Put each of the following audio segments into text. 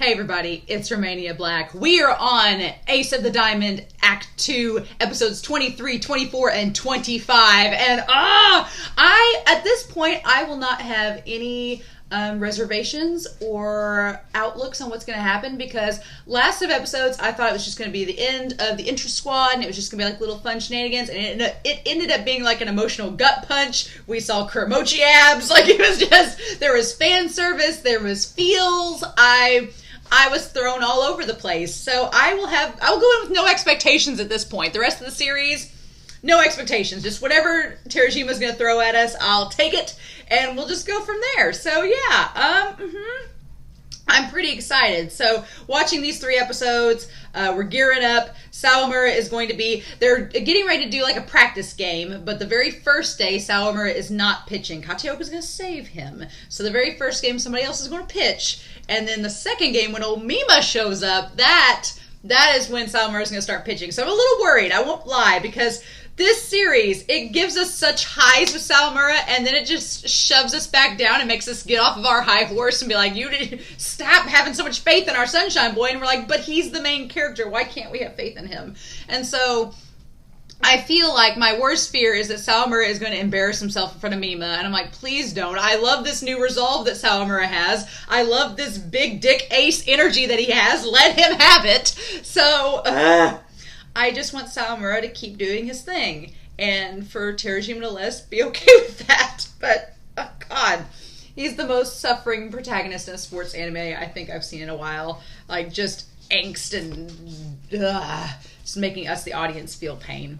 Hey everybody, it's Romania Black. We are on Ace of the Diamond Act 2, episodes 23, 24, and 25. And at this point, I will not have any reservations or outlooks on what's going to happen, because last set of episodes, I thought it was just going to be the end of the intro squad, and it was just going to be like little fun shenanigans, and it ended up being like an emotional gut punch. We saw Kuramochi abs, like it was just, there was fan service, there was feels, I was thrown all over the place. So I will go in with no expectations at this point. The rest of the series, no expectations. Just whatever Terajima's going to throw at us, I'll take it, and we'll just go from there. So yeah, I'm pretty excited. So watching these 3 episodes, we're gearing up. Sawamura is going to be, they're getting ready to do like a practice game, but the very first day, Sawamura is not pitching. Kateoka's going to save him. So the very first game, somebody else is going to pitch. And then the second game, when old Mima shows up, that is when Sawamura is going to start pitching. So I'm a little worried, I won't lie, because this series, it gives us such highs with Sawamura, and then it just shoves us back down and makes us get off of our high horse and be like, you did stop having so much faith in our Sunshine Boy. And we're like, but he's the main character. Why can't we have faith in him? And so I feel like my worst fear is that Sawamura is going to embarrass himself in front of Mima. And I'm like, please don't. I love this new resolve that Sawamura has. I love this big dick ace energy that he has. Let him have it. So, I just want Sawamura to keep doing his thing, and for Terajima to be okay with that. But, oh God, he's the most suffering protagonist in a sports anime I think I've seen in a while. Like, just angst and just making us, the audience, feel pain.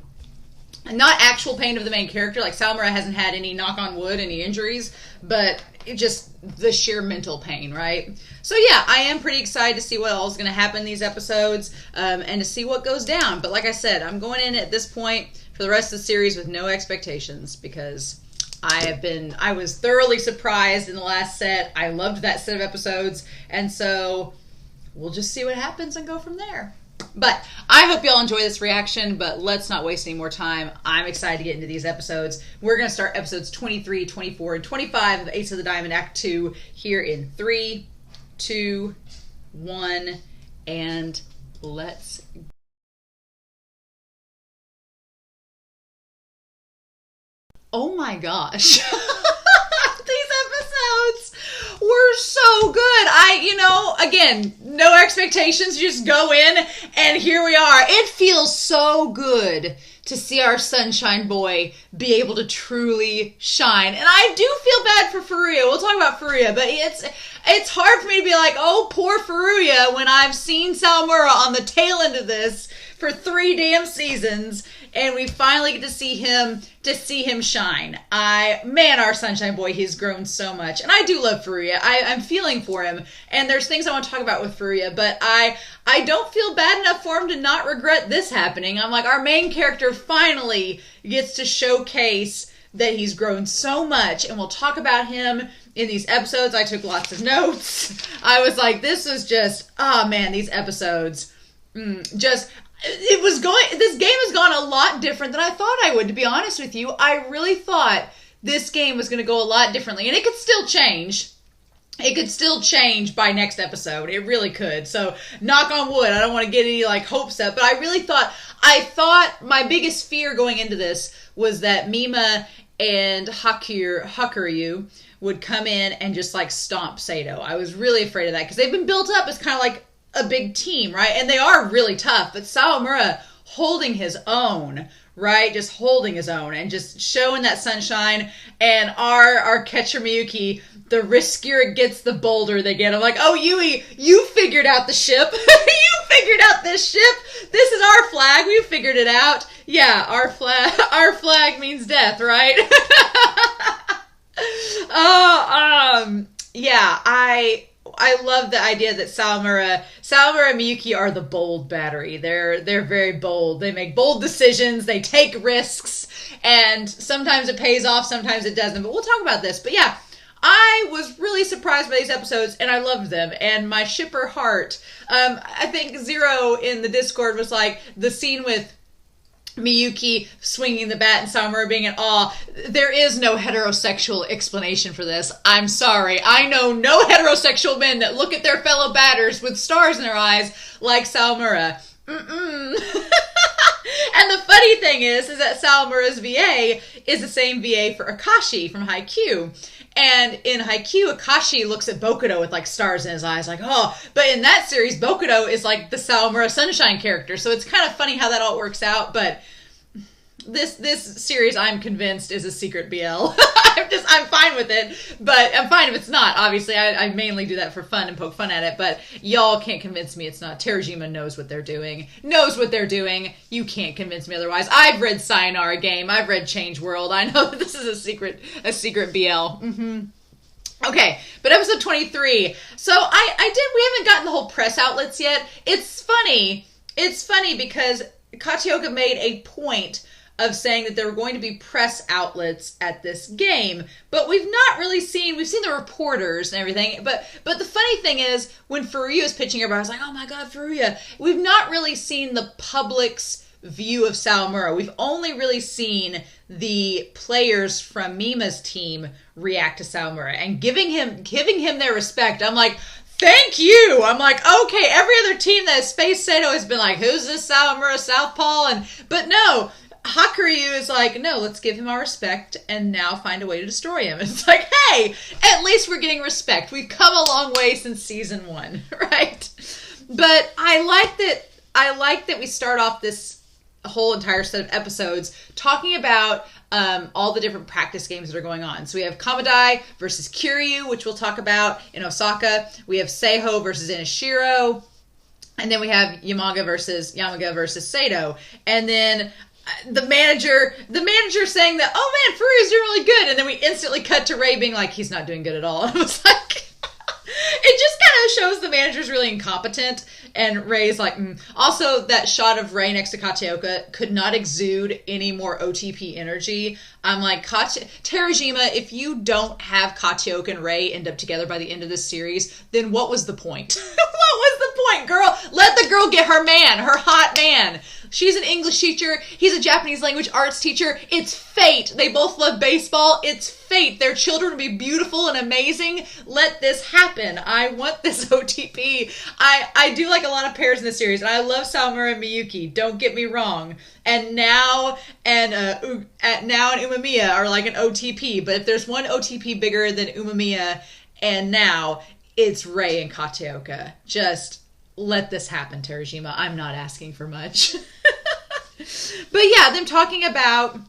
And not actual pain of the main character, like Sawamura hasn't had any, knock on wood, any injuries, but it just the sheer mental pain, right? So yeah, I am pretty excited to see what all is going to happen in these episodes, and to see what goes down. But like I said, I'm going in at this point for the rest of the series with no expectations, because I was thoroughly surprised in the last set. I loved that set of episodes, and so we'll just see what happens and go from there. But I hope y'all enjoy this reaction, but let's not waste any more time. I'm excited to get into these episodes. We're going to start episodes 23, 24, and 25 of Ace of the Diamond Act 2 here in 3, 2, 1, and let's go. Oh my gosh. These episodes were so good. Again, no expectations, just go in, and here we are. It feels so good to see our Sunshine Boy be able to truly shine. And I do feel bad for Furuya. We'll talk about Furuya, but it's hard for me to be like, oh, poor Furuya, when I've seen Sawamura on the tail end of this for 3 damn seasons, and we finally get to see him shine. Our Sunshine Boy, he's grown so much. And I do love Furuya. I'm feeling for him. And there's things I want to talk about with Furuya, but I don't feel bad enough for him to not regret this happening. I'm like, our main character finally gets to showcase that he's grown so much, and we'll talk about him in these episodes. I took lots of notes. I was like, this is just, these episodes, this game has gone a lot different than I thought I would, to be honest with you. I really thought this game was going to go a lot differently, and it could still change. It could still change by next episode. It really could. So, knock on wood. I don't want to get any, hopes up, but I thought my biggest fear going into this was that Mima and Hakuryu would come in and just, stomp Sato. I was really afraid of that, because they've been built up as kind of like a big team, right? And they are really tough, but Sawamura holding his own, right? Just holding his own and just showing that sunshine. And our catcher Miyuki, the riskier it gets, the bolder they get. I'm like, oh, Yui, you figured out the ship. You figured out this ship. This is our flag. We figured it out. Yeah, our flag means death, right? Yeah, I love the idea that Sawamura and Miyuki are the bold battery. They're very bold. They make bold decisions. They take risks, and sometimes it pays off, sometimes it doesn't. But we'll talk about this. But yeah, I was really surprised by these episodes, and I loved them. And my shipper heart, I think Zero in the Discord was like, the scene with Miyuki swinging the bat and Sawamura being in awe. There is no heterosexual explanation for this. I'm sorry. I know no heterosexual men that look at their fellow batters with stars in their eyes like Sawamura. And the funny thing is that Sawamura's VA is the same VA for Akashi from Haikyuu. And in Haikyuu, Akashi looks at Bokuto with like stars in his eyes, like, oh. But in that series, Bokuto is like the Sawamura Sunshine character. So it's kind of funny how that all works out. But this series, I'm convinced, is a secret BL. I'm fine with it. But I'm fine if it's not. Obviously, I mainly do that for fun and poke fun at it. But y'all can't convince me it's not. Terajima knows what they're doing. You can't convince me otherwise. I've read Sayonara Game. I've read Change World. I know that this is a secret BL. Okay, but episode 23. So we haven't gotten the whole press outlets yet. It's funny because Kataoka made a point of saying that there were going to be press outlets at this game, but we've seen the reporters and everything, but the funny thing is, when Furuya was pitching everybody, I was like, oh my god, Furuya. We've not really seen the public's view of Sawamura. We've only really seen the players from Mima's team react to Sawamura and giving him their respect. I'm like, thank you! I'm like, okay, every other team that has faced Sato has been like, who's this Sawamura Southpaw? But no, Hakuryu is like, no, let's give him our respect and now find a way to destroy him. It's like, hey, at least we're getting respect. We've come a long way since season 1, right? But I like that we start off this whole entire set of episodes talking about all the different practice games that are going on. So we have Kamadai versus Kiryu, which we'll talk about in Osaka. We have Seiho versus Inashiro. And then we have Yamaga versus Sato. And then the manager saying that, oh man, Furuya's doing really good. And then we instantly cut to Rei being like, he's not doing good at all. And I was like, it just kind of shows the manager's really incompetent. And Rei's like, Also, that shot of Rei next to Kataoka could not exude any more OTP energy. I'm like, Terajima, if you don't have Kataoka and Rei end up together by the end of this series, then what was the point? What was the point, girl? Let the girl get her man, her hot man. She's an English teacher. He's a Japanese language arts teacher. It's fate. They both love baseball. It's fate. Their children will be beautiful and amazing. Let this happen. I want this OTP. I do like a lot of pairs in this series, and I love Sawamura and Miyuki. Don't get me wrong. And now and Umemiya are like an OTP. But if there's one OTP bigger than Umemiya and now, it's Rei and Kataoka. Just let this happen, Terajima. I'm not asking for much. But yeah, them talking about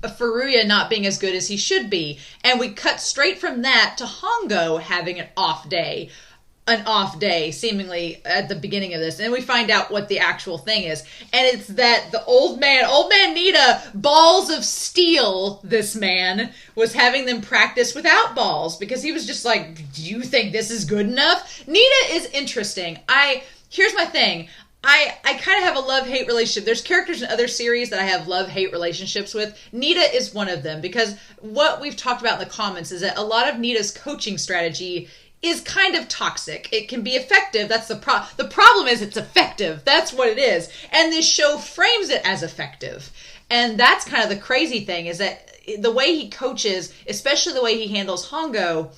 Furuya not being as good as he should be. And we cut straight from that to Hongo having an off day, seemingly at the beginning of this. And we find out what the actual thing is. And it's that the old man Nita, balls of steel, this man, was having them practice without balls because he was just like, do you think this is good enough? Nita is interesting. Here's my thing. I kind of have a love-hate relationship. There's characters in other series that I have love-hate relationships with. Nita is one of them because what we've talked about in the comments is that a lot of Nita's coaching strategy is kind of toxic. It can be effective. That's the problem is it's effective. That's what it is. And this show frames it as effective. And that's kind of the crazy thing is that the way he coaches, especially the way he handles Hongo,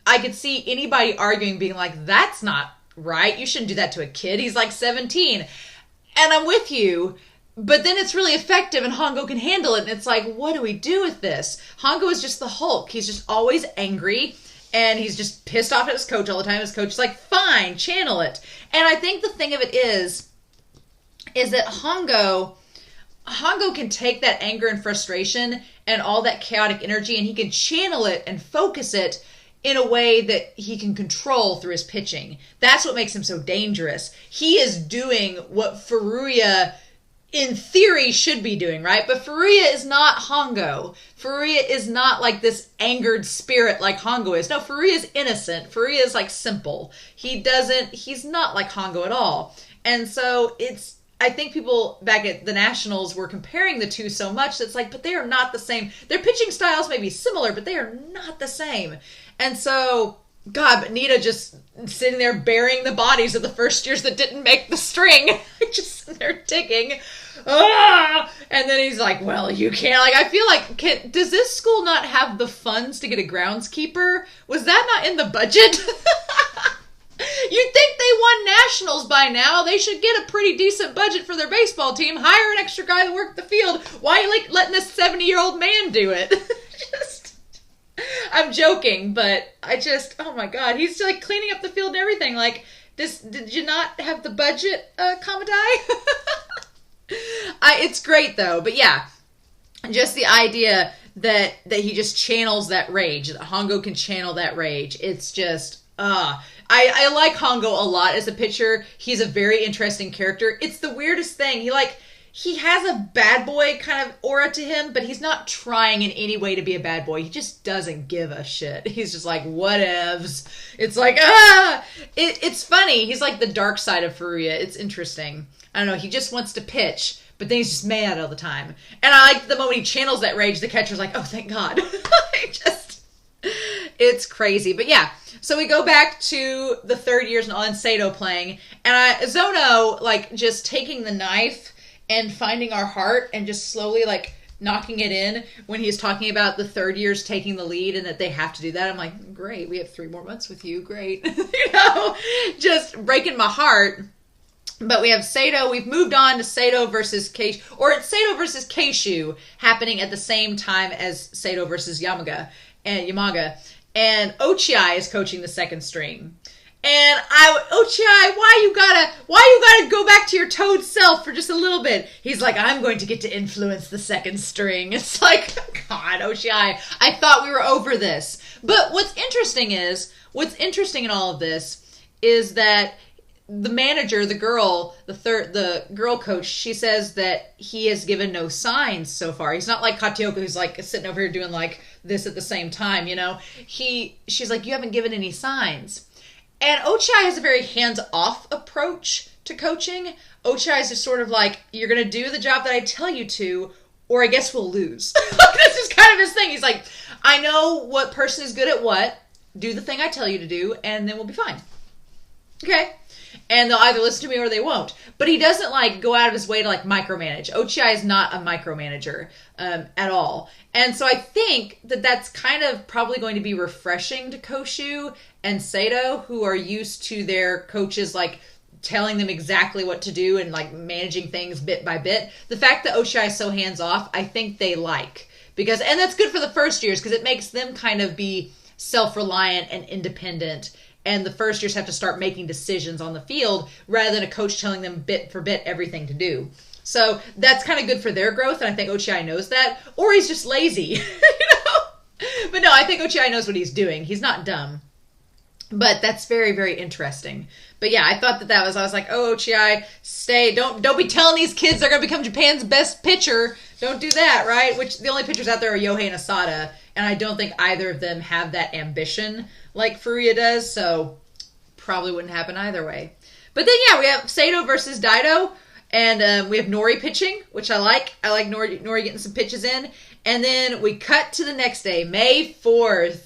I could see anybody arguing being like, that's not right. You shouldn't do that to a kid. He's like 17. And I'm with you. But then it's really effective and Hongo can handle it. And it's like, what do we do with this? Hongo is just the Hulk. He's just always angry. And he's just pissed off at his coach all the time. His coach is like, fine, channel it. And I think the thing of it is that Hongo can take that anger and frustration and all that chaotic energy and he can channel it and focus it in a way that he can control through his pitching. That's what makes him so dangerous. He is doing what Furuya, in theory, should be doing, right? But Furuya is not Hongo. Furuya is not like this angered spirit like Hongo is. No, Furuya is innocent. Furuya is like simple. He's not like Hongo at all. And so I think people back at the Nationals were comparing the two so much that's like, but they are not the same. Their pitching styles may be similar, but they are not the same. And so, God, but Nita just sitting there burying the bodies of the first years that didn't make the string. Just sitting there digging. And then he's like, well, you can't. Like, I feel like, does this school not have the funds to get a groundskeeper? Was that not in the budget? You'd think they won nationals by now. They should get a pretty decent budget for their baseball team. Hire an extra guy to work the field. Why are you like letting this 70-year-old man do it? I'm joking, but oh my God, he's like cleaning up the field and everything. Like, did you not have the budget, Kamadai? It's great though, but yeah, just the idea that he just channels that rage, that Hongo can channel that rage. It's just, I like Hongo a lot as a pitcher. He's a very interesting character. It's the weirdest thing. He has a bad boy kind of aura to him, but he's not trying in any way to be a bad boy. He just doesn't give a shit. He's just like, whatevs. It's like, it's funny. He's like the dark side of Furuya. It's interesting. I don't know. He just wants to pitch, but then he's just mad all the time. And I like the moment he channels that rage, the catcher's like, oh, thank God. It's crazy. But yeah, so we go back to the third years and Sato playing, and Zono, like, just taking the knife and finding our heart and just slowly, like, knocking it in when he's talking about the third years taking the lead and that they have to do that. I'm like, great, we have 3 more months with you. Great. Just breaking my heart. But we have Sato. We've moved on to Sato versus Keishu, or it's Sato versus Keishu happening at the same time as Sato versus Yamaga. And Ochiai is coaching the second string. And Ochiai, why you gotta go back to your toad self for just a little bit? He's like, I'm going to get to influence the second string. It's like, God, Ochiai, I thought we were over this. But what's interesting in all of this is that the manager, the girl coach, she says that he has given no signs so far. He's not like Katioka, who's like sitting over here doing like this at the same time, you know. She's like, you haven't given any signs. And Ochiai has a very hands-off approach to coaching. Ochiai is just sort of like, you're going to do the job that I tell you to, or I guess we'll lose. That's just kind of his thing. He's like, I know what person is good at what, do the thing I tell you to do, and then we'll be fine. Okay? And they'll either listen to me or they won't. But he doesn't, like, go out of his way to, like, micromanage. Ochiai is not a micromanager at all. And so I think that that's kind of probably going to be refreshing to Koshu and Sato, who are used to their coaches, like, telling them exactly what to do and, like, managing things bit by bit. The fact that Ochiai is so hands-off, I think they like. And that's good for the first years, because it makes them kind of be self-reliant and independent. And the first years have to start making decisions on the field rather than a coach telling them bit for bit everything to do. So that's kind of good for their growth, and I think Ochiai knows that. Or he's just lazy, you know? But no, I think Ochiai knows what he's doing. He's not dumb. But that's very, very interesting. But yeah, I thought I was like, oh, Ochiai, stay. Don't be telling these kids they're going to become Japan's best pitcher. Don't do that, right? Which the only pitchers out there are Yohei and Asada, and I don't think either of them have that ambition like Furuya does, so probably wouldn't happen either way. But then, yeah, we have Sato versus Daido, and we have Nori pitching, which I like. I like Nori getting some pitches in. And then we cut to the next day, May 4th.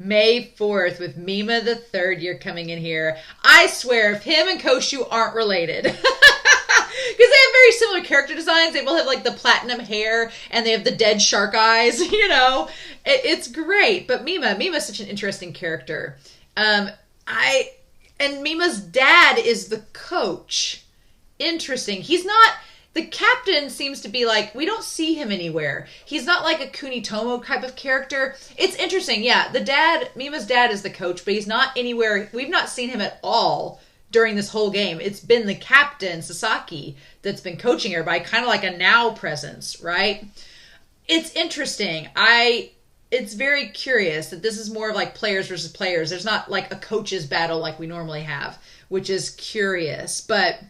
May 4th, with Mima the third year coming in here. I swear, if him and Koshu aren't related, because they have very similar character designs. They both have like the platinum hair and they have the dead shark eyes, you know. It's great. But Mima's such an interesting character. And Mima's dad is the coach. Interesting. He's not, the captain seems to be like, we don't see him anywhere. He's not like a Kunitomo type of character. It's interesting. Yeah, Mima's dad is the coach, but he's not anywhere. We've not seen him at all during this whole game. It's been the captain, Sasaki, that's been coaching everybody, kind of like a now presence, right? It's interesting. It's very curious that this is more of like players versus players. There's not like a coach's battle like we normally have, which is curious. But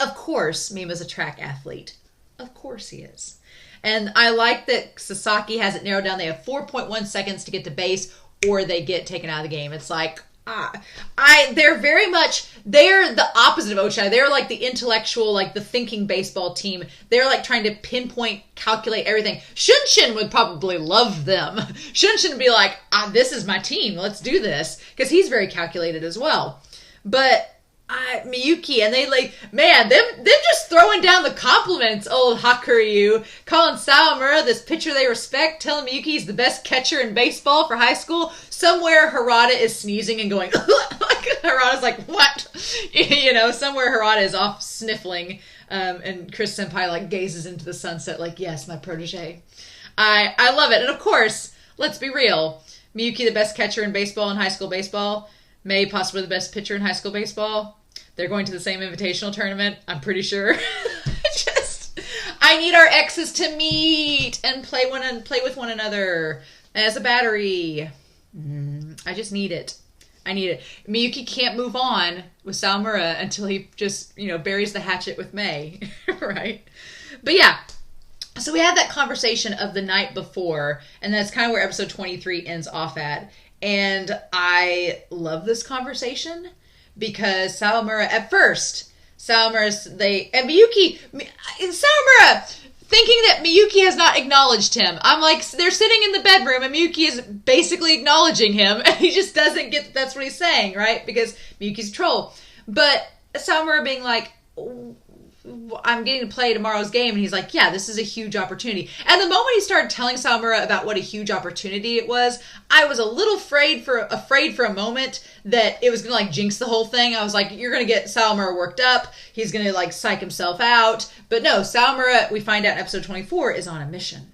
of course, Mima's a track athlete. Of course he is. And I like that Sasaki has it narrowed down. They have 4.1 seconds to get to base or they get taken out of the game. It's like, they're the opposite of Ochiai. They're like the intellectual, like the thinking baseball team. They're like trying to pinpoint, calculate everything. Shunshin would probably love them. Shunshin would be like, this is my team. Let's do this. Because he's very calculated as well. But Miyuki, and they like, man, them just throwing down the compliments, old Hakuryu, calling Sawamura this pitcher they respect, telling Miyuki he's the best catcher in baseball for high school. Somewhere Harada is sneezing and going, like, Harada's like, what? You know, somewhere Harada is off sniffling, and Chris Senpai like gazes into the sunset like, yes, my protege. I love it. And of course, let's be real, Miyuki, the best catcher in baseball, in high school baseball, May, possibly the best pitcher in high school baseball. They're going to the same invitational tournament, I'm pretty sure. I need our exes to meet and play with one another as a battery. I just need it. I need it. Miyuki can't move on with Sawamura until he just, buries the hatchet with May, right? But yeah, so we had that conversation of the night before, and that's kind of where episode 23 ends off at. And I love this conversation because Sawamura, at first, and Miyuki, Sawamura, thinking that Miyuki has not acknowledged him. I'm like, they're sitting in the bedroom and Miyuki is basically acknowledging him and he just doesn't get that that's what he's saying, right? Because Miyuki's a troll. But Sawamura being like, I'm getting to play tomorrow's game, and he's like, yeah, this is a huge opportunity. And the moment he started telling Sawamura about what a huge opportunity it was, I was a little afraid for a moment that it was gonna like jinx the whole thing. I was like, you're gonna get Sawamura worked up, he's gonna like psych himself out. But no, Sawamura, we find out in episode 24, is on a mission.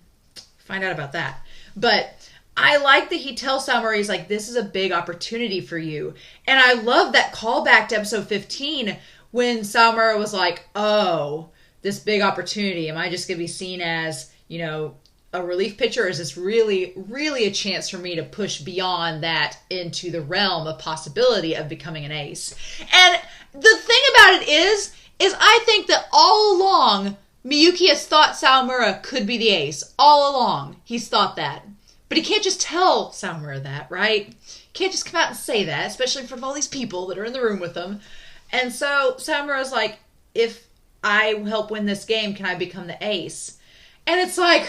Find out about that. But I like that he tells Sawamura, he's like, this is a big opportunity for you. And I love that callback to episode 15 when Sawamura was like, oh, this big opportunity, am I just going to be seen as, a relief pitcher, or is this really, really a chance for me to push beyond that into the realm of possibility of becoming an ace? And the thing about it is I think that all along, Miyuki has thought Sawamura could be the ace. All along, he's thought that. But he can't just tell Sawamura that, right? Can't just come out and say that, especially in front of all these people that are in the room with him. And so Sawamura's like, if I help win this game, can I become the ace? And it's like,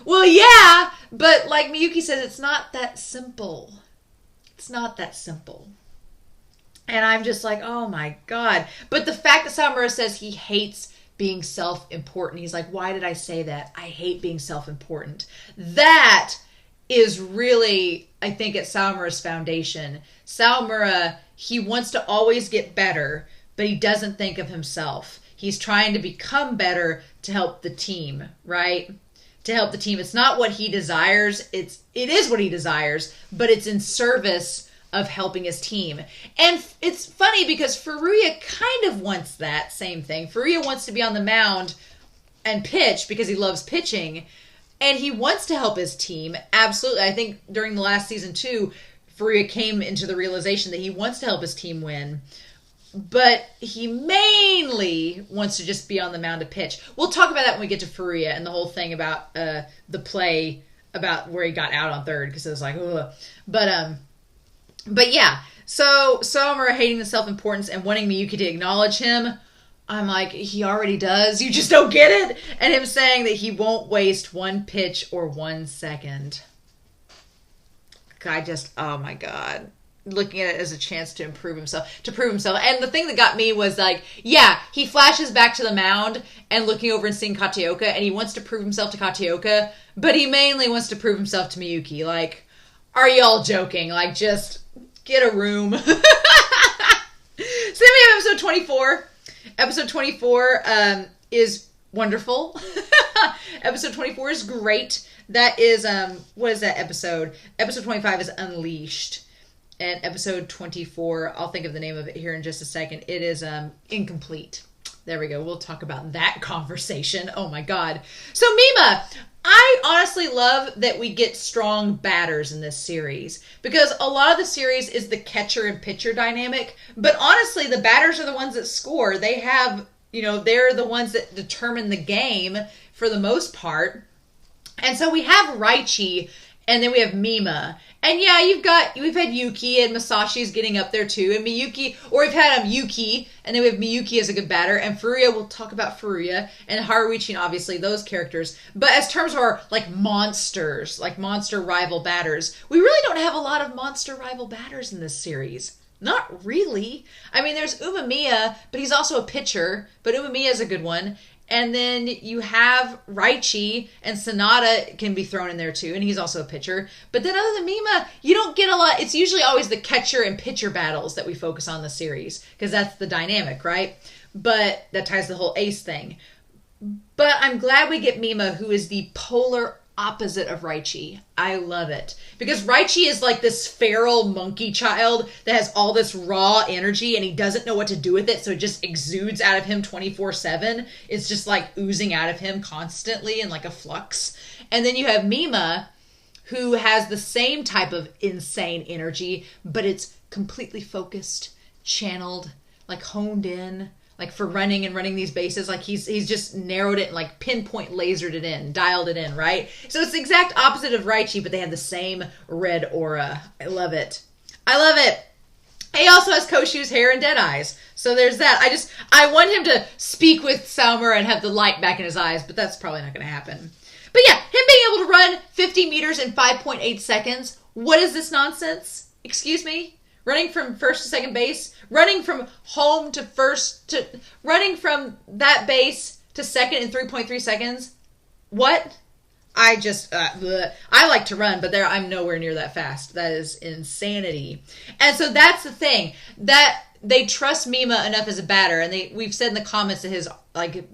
well, yeah, but like Miyuki says, it's not that simple. It's not that simple. And I'm just like, oh my God. But the fact that Sawamura says he hates being self-important, he's like, why did I say that? I hate being self-important. That is really, I think, at Sawamura's foundation. Sawamura, he wants to always get better, but he doesn't think of himself. He's trying to become better to help the team, right? To help the team. It's not what he desires. It is what he desires, but it's in service of helping his team. And it's funny because Furuya kind of wants that same thing. Furuya wants to be on the mound and pitch because he loves pitching. And he wants to help his team. Absolutely. I think during the last season too, Furuya came into the realization that he wants to help his team win. But he mainly wants to just be on the mound to pitch. We'll talk about that when we get to Furuya and the whole thing about the play about where he got out on third, because it was like, ugh. But yeah. So Sawamura hating the self-importance and wanting Miyuki to acknowledge him. I'm like, he already does. You just don't get it. And him saying that he won't waste one pitch or 1 second. Oh my God. Looking at it as a chance to prove himself. And the thing that got me was like, yeah, he flashes back to the mound and looking over and seeing Kataoka, and he wants to prove himself to Kataoka, but he mainly wants to prove himself to Miyuki. Like, are y'all joking? Like, just get a room. So then we have episode 24. Episode 24 is wonderful. Episode 24 is great. That is, what is that episode? Episode 25 is Unleashed. And episode 24, I'll think of the name of it here in just a second. It is Incomplete. There we go. We'll talk about that conversation. Oh my God. So Mima, I honestly love that we get strong batters in this series, because a lot of the series is the catcher and pitcher dynamic. But honestly, the batters are the ones that score. They have, they're the ones that determine the game for the most part. And so we have Raichi, and then we have Mima. And yeah, we've had Yuki, and Masashi's getting up there too, and Miyuki, or we've had Yuki, and then we have Miyuki as a good batter, and Furuya, we'll talk about Furuya, and Haruichi, and obviously those characters. But as terms of our, monsters, monster rival batters, we really don't have a lot of monster rival batters in this series. Not really. I mean, there's Umemiya, but he's also a pitcher. But Umemiya is a good one. And then you have Raichi, and Sanada can be thrown in there too, and he's also a pitcher. But then other than Mima, you don't get a lot. It's usually always the catcher and pitcher battles that we focus on in the series, because that's the dynamic, right? But that ties the whole ace thing. But I'm glad we get Mima, who is the polar opposite of Raichi. I love it. Because Raichi is like this feral monkey child that has all this raw energy and he doesn't know what to do with it, so it just exudes out of him 24/7. It's just like oozing out of him constantly in like a flux. And then you have Mima, who has the same type of insane energy, but it's completely focused, channeled, like honed in, like for running and running these bases. Like he's just narrowed it and like pinpoint lasered it in, dialed it in, right? So it's the exact opposite of Raichi, but they have the same red aura. I love it. I love it. He also has Koshu's hair and dead eyes. So there's that. I want him to speak with Sawamura and have the light back in his eyes, but that's probably not going to happen. But yeah, him being able to run 50 meters in 5.8 seconds. What is this nonsense? Excuse me? Running from first to second base, running from home to first to running from that base to second in 3.3 seconds. What? I like to run, but I'm nowhere near that fast. That is insanity. And so that's the thing, that they trust Mima enough as a batter, and we've said in the comments that his like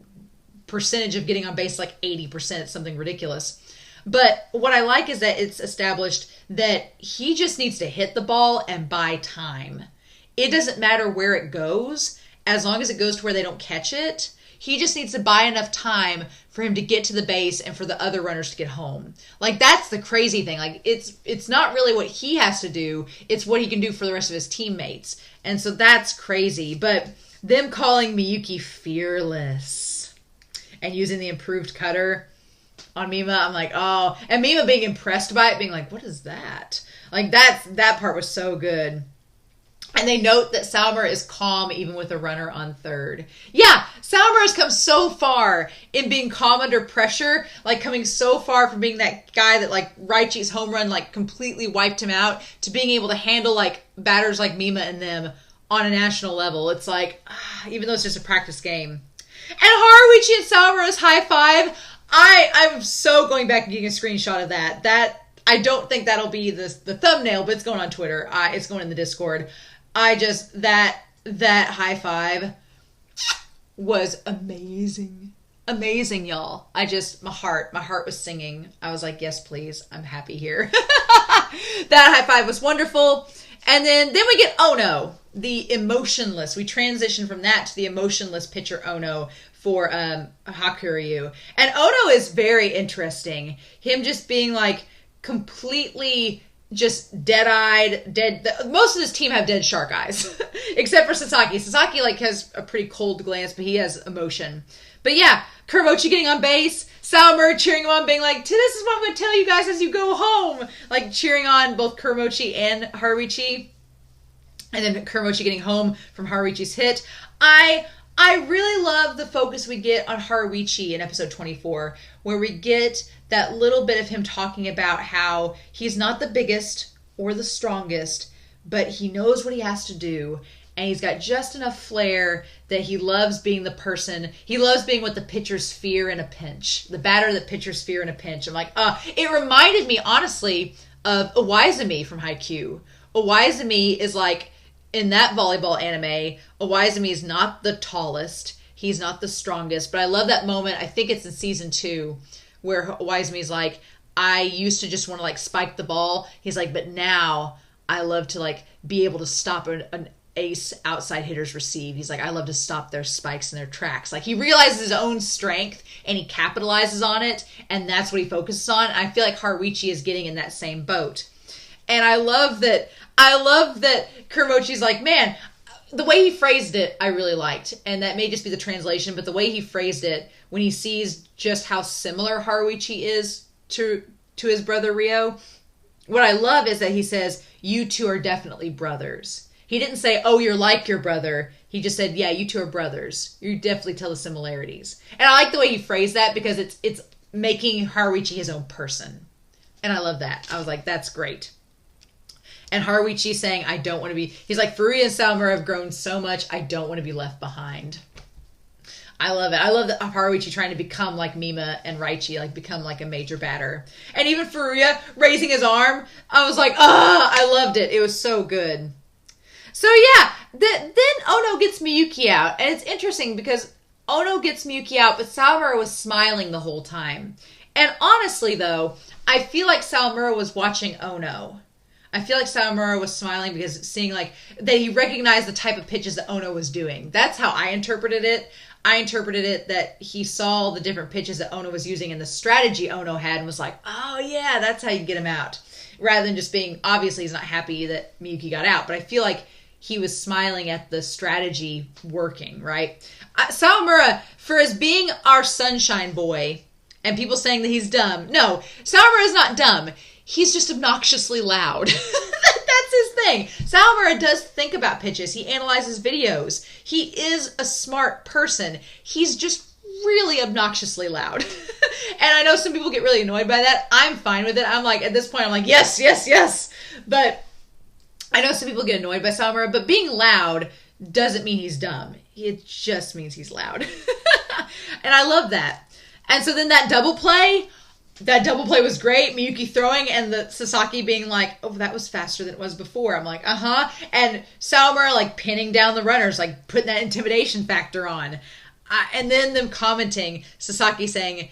percentage of getting on base like 80%. It's something ridiculous. But what I like is that it's established that he just needs to hit the ball and buy time. It doesn't matter where it goes, as long as it goes to where they don't catch it. He just needs to buy enough time for him to get to the base and for the other runners to get home. Like, that's the crazy thing. Like, it's not really what he has to do. It's what he can do for the rest of his teammates. And so that's crazy. But them calling Miyuki fearless and using the improved cutter on Mima, I'm like, oh. And Mima being impressed by it, being like, what is that? Like, that part was so good. And they note that Sawamura is calm even with a runner on third. Yeah, Sawamura has come so far in being calm under pressure, like coming so far from being that guy that like Raichi's home run like completely wiped him out, to being able to handle like batters like Mima and them on a national level. It's like, even though it's just a practice game. And Haruichi and Sawamura's high five, I'm so going back and getting a screenshot of that. That, I don't think that'll be the thumbnail, but it's going on Twitter. It's going in the Discord. That high five was amazing. Amazing, y'all. My heart was singing. I was like, yes, please. I'm happy here. That high five was wonderful. And then we get Ono, the emotionless. We transition from that to the emotionless pitcher Ono for Hakuryu. And Ono is very interesting. Him just being like completely just dead-eyed, most of this team have dead shark eyes, except for Sasaki. Sasaki like has a pretty cold glance, but he has emotion. But yeah, Kuromochi getting on base, Sawamura cheering him on, being like, this is what I'm going to tell you guys as you go home. Like cheering on both Kuromochi and Haruichi. And then Kuromochi getting home from Haruichi's hit. I really love the focus we get on Haruichi in episode 24, where we get that little bit of him talking about how he's not the biggest or the strongest, but he knows what he has to do, and he's got just enough flair that he loves being the person. He loves being what the pitchers fear in a pinch. The batter that pitchers fear in a pinch. I'm like, it reminded me, honestly, of Iwaizumi from Haikyuu. Iwaizumi is like, in that volleyball anime, Iwaizumi is not the tallest. He's not the strongest. But I love that moment. I think it's in season 2 where Iwaizumi is like, I used to just want to like spike the ball. He's like, but now I love to like be able to stop an ace outside hitter's receive. He's like, I love to stop their spikes and their tracks. Like, he realizes his own strength and he capitalizes on it. And that's what he focuses on. I feel like Haruichi is getting in that same boat. And I love that Kuromochi's like, man, the way he phrased it, I really liked. And that may just be the translation, but the way he phrased it, when he sees just how similar Haruichi is to his brother Ryo, what I love is that he says, you two are definitely brothers. He didn't say, oh, you're like your brother. He just said, yeah, you two are brothers. You definitely tell the similarities. And I like the way he phrased that, because it's making Haruichi his own person. And I love that. I was like, that's great. And Haruichi saying, I don't want to be... He's like, Furuya and Sawamura have grown so much, I don't want to be left behind. I love it. I love that Haruichi trying to become like Mima and Raichi, like become like a major batter. And even Furuya raising his arm, I was like, I loved it. It was so good. So yeah, then Ono gets Miyuki out. And it's interesting because Ono gets Miyuki out, but Sawamura was smiling the whole time. And honestly though, I feel like Sawamura was watching Ono. I feel like Sawamura was smiling because seeing like that he recognized the type of pitches that Ono was doing. That's how I interpreted it. I interpreted it that he saw the different pitches that Ono was using and the strategy Ono had and was like, oh yeah, that's how you get him out. Rather than just being, obviously he's not happy that Miyuki got out, but I feel like he was smiling at the strategy working, right? Sawamura, for as being our sunshine boy, and people saying that he's dumb, no, Sawamura is not dumb. He's just obnoxiously loud. That's his thing. Sawamura does think about pitches. He analyzes videos. He is a smart person. He's just really obnoxiously loud. And I know some people get really annoyed by that. I'm fine with it. I'm like, at this point, I'm like, yes, yes, yes. But I know some people get annoyed by Sawamura, but being loud doesn't mean he's dumb. It just means he's loud. And I love that. And so then that double play was great. Miyuki throwing and the Sasaki being like, oh, that was faster than it was before. I'm like, uh-huh. And Sawamura like pinning down the runners, like putting that intimidation factor on. And then them commenting, Sasaki saying,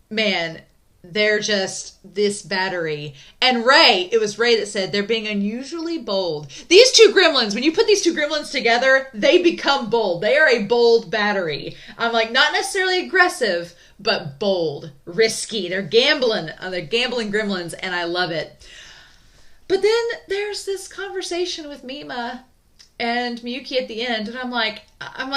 man, they're just this battery. And it was Ray that said, they're being unusually bold. These two gremlins, when you put these two gremlins together, they become bold. They are a bold battery. I'm like, not necessarily aggressive, but bold, risky. They're gambling gremlins, and I love it. But then there's this conversation with Mima and Miyuki at the end, and I'm like,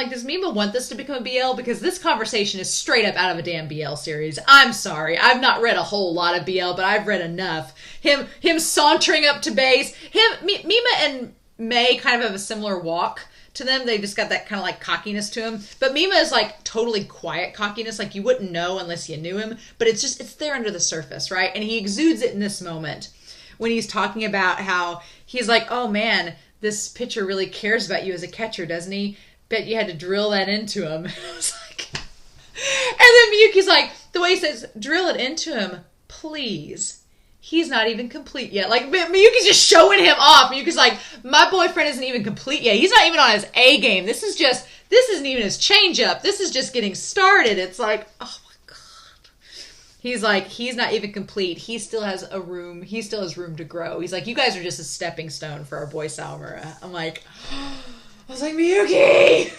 does Mima want this to become a BL? Because this conversation is straight up out of a damn BL series. I'm sorry, I've not read a whole lot of BL, but I've read enough. Him sauntering up to base. Mima and May kind of have a similar walk to them. They just got that kind of like cockiness to him. But Mima is like totally quiet cockiness. Like you wouldn't know unless you knew him. But it's there under the surface, right? And he exudes it in this moment when he's talking about how he's like, oh man, this pitcher really cares about you as a catcher, doesn't he? Bet you had to drill that into him. I was like, and then Miyuki's like, the way he says, drill it into him, please. He's not even complete yet. Like, Miyuki's just showing him off. Miyuki's like, my boyfriend isn't even complete yet. He's not even on his A game. This isn't even his changeup. This is just getting started. It's like, oh my God. He's like, he's not even complete. He still has room to grow. He's like, you guys are just a stepping stone for our boy Sawamura. I'm like, I was like, Miyuki!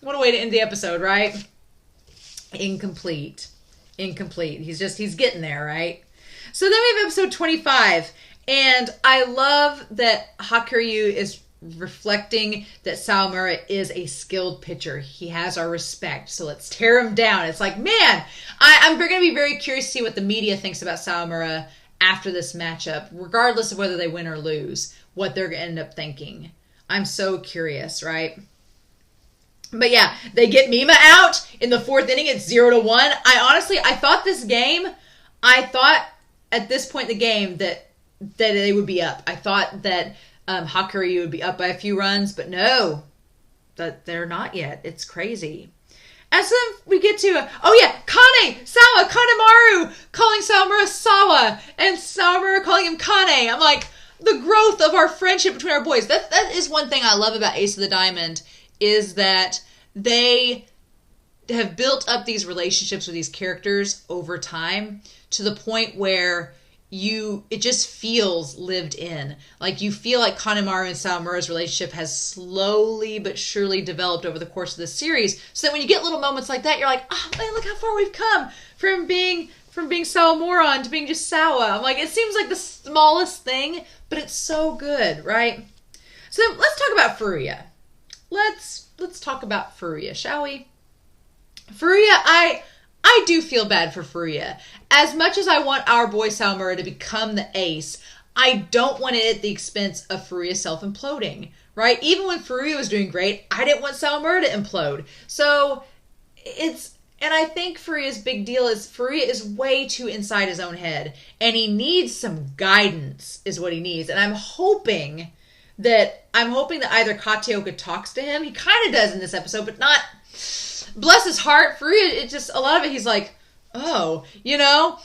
What a way to end the episode, right? Incomplete. He's getting there, right? So then we have episode 25, and I love that Hakuryu is reflecting that Sawamura is a skilled pitcher. He has our respect, so let's tear him down. It's like, man, I'm going to be very curious to see what the media thinks about Sawamura after this matchup, regardless of whether they win or lose, what they're going to end up thinking. I'm so curious, right? But yeah, they get Mima out in the 4th inning. It's 0-1. I thought at this point in the game that they would be up. I thought that Hakuryu would be up by a few runs, but no, that they're not yet. It's crazy. And so then we get to, Kanemaru calling Sawamura Sawa, and Sawamura calling him Kane. I'm like, the growth of our friendship between our boys. That is one thing I love about Ace of the Diamond, is that they have built up these relationships with these characters over time to the point where it just feels lived in. Like you feel like Kanemaru and Sawamura's relationship has slowly but surely developed over the course of the series. So that when you get little moments like that, you're like, oh man, look how far we've come from being Sawamura to being just Sawa. I'm like, it seems like the smallest thing, but it's so good, right? So then let's talk about Furuya. Let's talk about Furuya, shall we? Furuya, I do feel bad for Furuya. As much as I want our boy Sawamura to become the ace, I don't want it at the expense of Furuya self-imploding, right? Even when Furuya was doing great, I didn't want Sawamura to implode. So And I think Furuya's big deal is Furuya is way too inside his own head. And he needs some guidance is what he needs. And I'm hoping that either Kateoka talks to him. He kind of does in this episode, but not... Bless his heart. Furuya, it just... A lot of it, he's like, oh, you know...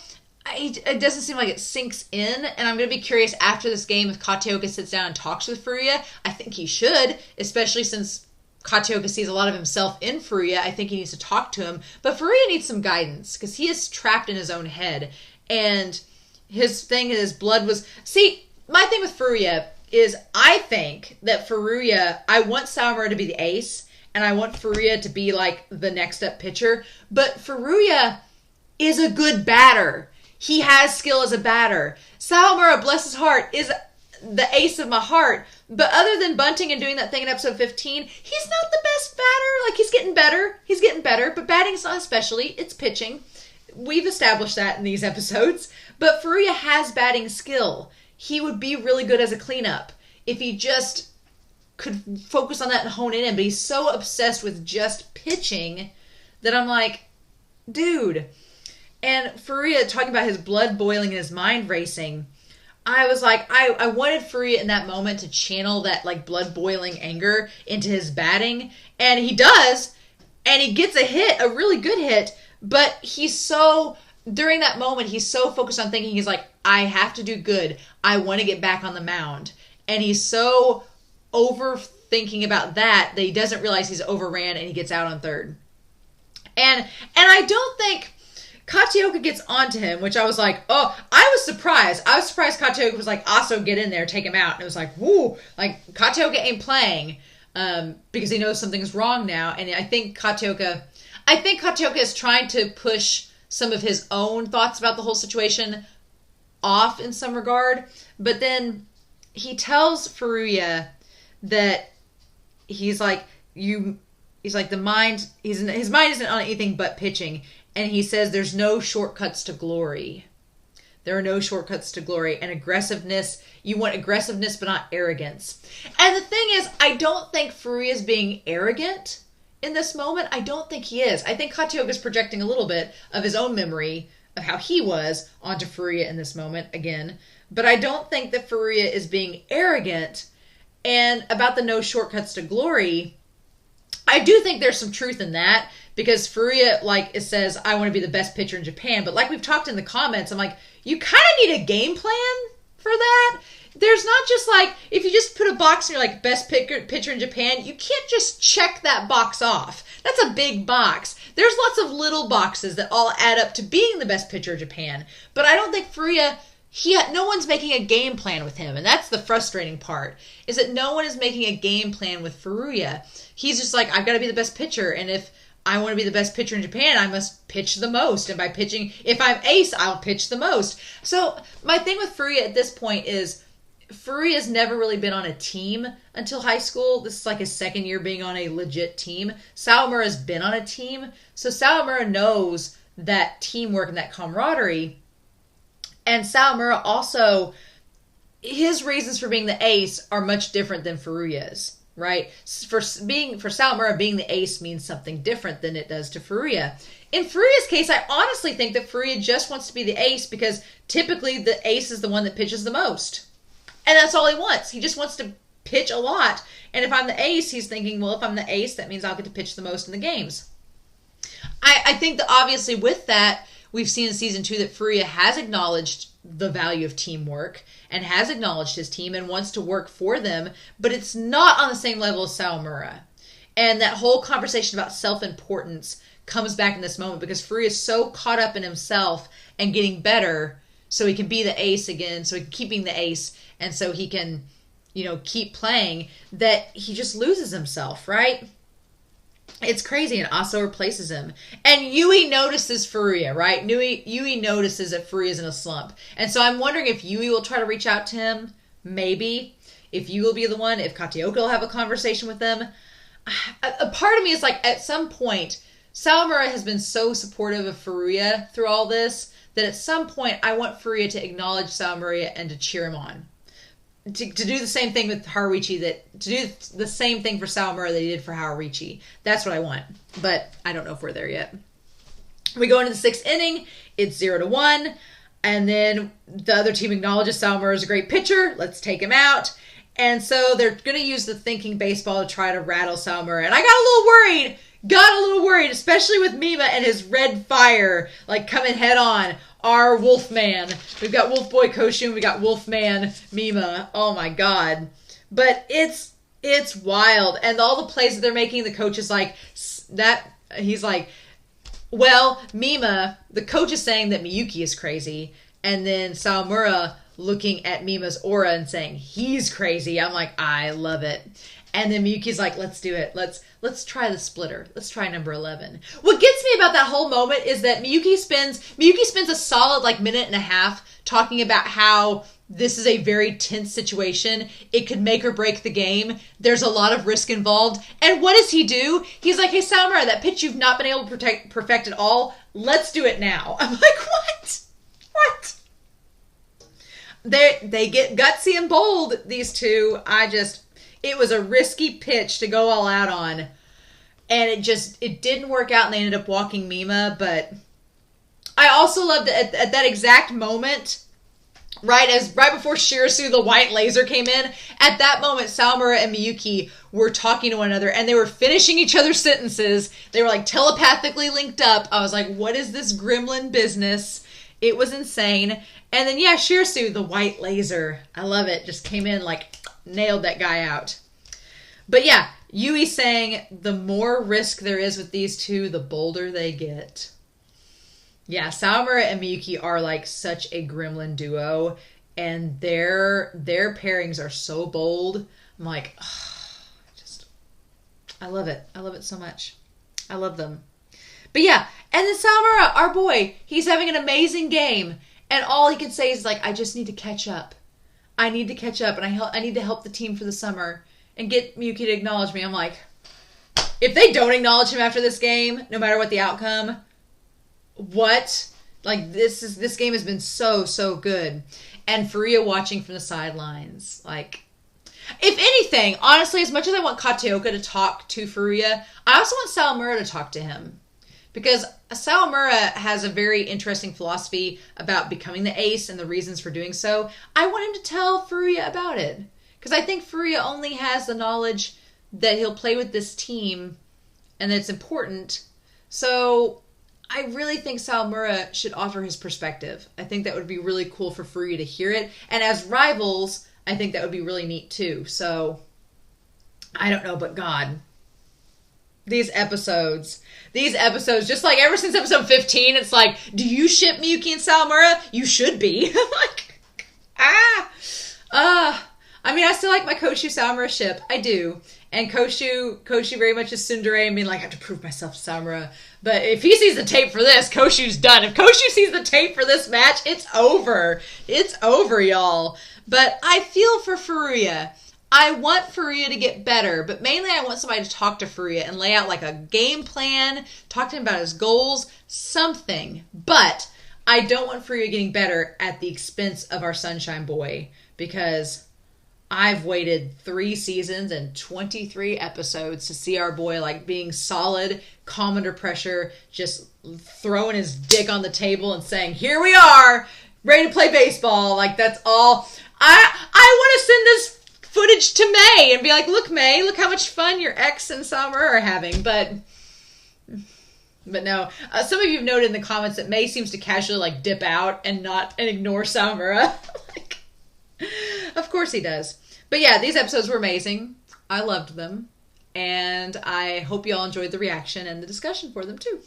It doesn't seem like it sinks in, and I'm going to be curious after this game if Kateoka sits down and talks with Furuya. I think he should, especially since Kateoka sees a lot of himself in Furuya. I think he needs to talk to him. But Furuya needs some guidance, because he is trapped in his own head. And his thing is blood was... See, my thing with Furuya is I think that Furuya... I want Sawamura to be the ace, and I want Furuya to be, like, the next up pitcher. But Furuya is a good batter. He has skill as a batter. Sawamura, bless his heart, is the ace of my heart. But other than bunting and doing that thing in episode 15, he's not the best batter. Like, he's getting better. He's getting better. But batting's not especially. It's pitching. We've established that in these episodes. But Furuya has batting skill. He would be really good as a cleanup if he just could focus on that and hone it in. But he's so obsessed with just pitching that I'm like, dude... And Furuya talking about his blood boiling and his mind racing, I was like, I wanted Furuya in that moment to channel that like blood boiling anger into his batting. And he does. And he gets a hit, a really good hit. But during that moment, he's so focused on thinking, he's like, I have to do good. I want to get back on the mound. And he's so overthinking about that he doesn't realize he's overran and he gets out on third. And I don't think... Kateoka gets onto him, which I was like, oh, I was surprised. I was surprised Kateoka was like, also get in there, take him out. And it was like, woo, like Kateoka ain't playing because he knows something's wrong now. And I think Kateoka is trying to push some of his own thoughts about the whole situation off in some regard. But then he tells Furuya that he's like, his mind isn't on anything but pitching. And he says there's no shortcuts to glory. There are no shortcuts to glory. And aggressiveness, you want aggressiveness but not arrogance. And the thing is, I don't think Furuya is being arrogant in this moment. I don't think he is. I think Kateoka is projecting a little bit of his own memory of how he was onto Furuya in this moment again. But I don't think that Furuya is being arrogant. And about the no shortcuts to glory, I do think there's some truth in that. Because Furuya, like, it says, I want to be the best pitcher in Japan. But like we've talked in the comments, I'm like, you kind of need a game plan for that. There's not just like, if you just put a box and you're like, best pitcher in Japan, you can't just check that box off. That's a big box. There's lots of little boxes that all add up to being the best pitcher in Japan. But I don't think Furuya, no one's making a game plan with him. And that's the frustrating part, is that no one is making a game plan with Furuya. He's just like, I've got to be the best pitcher. And if I want to be the best pitcher in Japan, I must pitch the most. And by pitching, if I'm ace, I'll pitch the most. So my thing with Furuya at this point is Furuya's never really been on a team until high school. This is like his second year being on a legit team. Sawamura's been on a team. So Sawamura knows that teamwork and that camaraderie. And Sawamura also, his reasons for being the ace are much different than Furuya's. Right? For Sawamura, being the ace means something different than it does to Furuya. In Furuya's case, I honestly think that Furuya just wants to be the ace because typically the ace is the one that pitches the most. And that's all he wants. He just wants to pitch a lot. And if I'm the ace, he's thinking, well, if I'm the ace, that means I'll get to pitch the most in the games. I think that obviously with that, we've seen in season 2 that Furuya has acknowledged the value of teamwork and has acknowledged his team and wants to work for them, but it's not on the same level as Sawamura. And that whole conversation about self-importance comes back in this moment because Furuya is so caught up in himself and getting better so he can be the ace again, so he can keep being the ace, and so he can, keep playing, that he just loses himself, right? It's crazy, and Aso replaces him. And Yui notices Furuya, right? Yui notices that Furuya's in a slump. And so I'm wondering if Yui will try to reach out to him, maybe. If Yui will be the one, if Kateoka will have a conversation with them. A part of me is like, at some point, Sawamura has been so supportive of Furuya through all this, that at some point, I want Furuya to acknowledge Sawamura and to cheer him on. To do the same thing with Haruichi, to do the same thing for Sawamura that he did for Haruichi. That's what I want. But I don't know if we're there yet. We go into the 6th inning. It's 0-1. And then the other team acknowledges Sawamura is a great pitcher. Let's take him out. And so they're going to use the thinking baseball to try to rattle Sawamura. And I got a little worried, especially with Mima and his red fire, like coming head on. Our Wolfman. We've got Wolf Boy Koshu and we got Wolfman Mima. Oh my God. But it's wild. And all the plays that they're making, the coach is like, he's like, well, Mima, the coach is saying that Miyuki is crazy. And then Sawamura looking at Mima's aura and saying, he's crazy. I'm like, I love it. And then Miyuki's like, let's do it. Let's try the splitter. Let's try number 11. What gets me about that whole moment is that Miyuki spends a solid like minute and a half talking about how this is a very tense situation. It could make or break the game. There's a lot of risk involved. And what does he do? He's like, hey, Sawamura, that pitch you've not been able to perfect at all, let's do it now. I'm like, what? What? They get gutsy and bold, these two. It was a risky pitch to go all out on. And it didn't work out and they ended up walking Mima. But I also loved that at that exact moment, right before Shirasu, the white laser, came in, at that moment, Sawamura and Miyuki were talking to one another and they were finishing each other's sentences. They were like telepathically linked up. I was like, what is this gremlin business? It was insane. And then, yeah, Shirasu, the white laser. I love it. Just came in like nailed that guy out. But yeah, Yui saying the more risk there is with these two, the bolder they get. Yeah, Sawamura and Miyuki are like such a gremlin duo, and their pairings are so bold. I'm like, I love it. I love it so much. I love them. But yeah, and then Sawamura, our boy, he's having an amazing game, and all he can say is like, I just need to catch up. I need to catch up, and I need to help the team for the summer and get Miyuki to acknowledge me. I'm like, if they don't acknowledge him after this game, no matter what the outcome, what? Like, this game has been so good. And Furuya watching from the sidelines. Like, if anything, honestly, as much as I want Kateoka to talk to Furuya, I also want Sawamura to talk to him. Because Sawamura has a very interesting philosophy about becoming the ace and the reasons for doing so. I want him to tell Furuya about it. Because I think Furuya only has the knowledge that he'll play with this team and that it's important. So I really think Sawamura should offer his perspective. I think that would be really cool for Furuya to hear it. And as rivals, I think that would be really neat too. So I don't know, but God, these episodes, just like ever since episode 15, it's like, do you ship Miyuki and Sawamura? You should be. Like, I mean, I still like my Koshu Sawamura ship. I do. And Koshu very much is tsundere. I mean, like, I have to prove myself to Sawamura. But if he sees the tape for this, Koshu's done. If Koshu sees the tape for this match, it's over. It's over, y'all. But I feel for Furuya. I want Furuya to get better, but mainly I want somebody to talk to Furuya and lay out like a game plan, talk to him about his goals, something. But I don't want Furuya getting better at the expense of our Sunshine Boy, because I've waited 3 seasons and 23 episodes to see our boy like being solid, calm under pressure, just throwing his dick on the table and saying, here we are, ready to play baseball. Like, that's all. I want to send this footage to May and be like, look, May, look how much fun your ex and Sawamura are having. But no, some of you have noted in the comments that May seems to casually like dip out and ignore Sawamura. Like, of course he does. But yeah, these episodes were amazing. I loved them. And I hope you all enjoyed the reaction and the discussion for them too.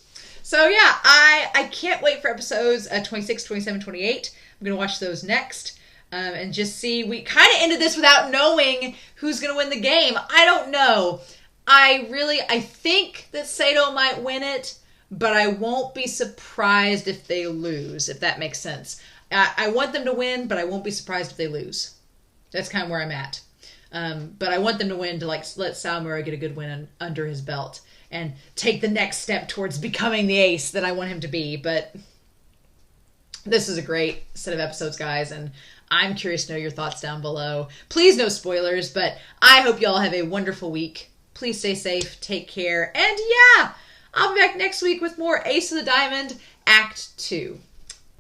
So yeah, I can't wait for episodes 26, 27, 28. I'm going to watch those next. And just see, we kind of ended this without knowing who's going to win the game. I don't know. I think that Sato might win it, but I won't be surprised if they lose, if that makes sense. I want them to win, but I won't be surprised if they lose. That's kind of where I'm at. But I want them to win to like let Sawamura get a good win under his belt and take the next step towards becoming the ace that I want him to be. But this is a great set of episodes, guys, and I'm curious to know your thoughts down below. Please, no spoilers, but I hope you all have a wonderful week. Please stay safe, take care, and yeah, I'll be back next week with more Ace of the Diamond Act 2.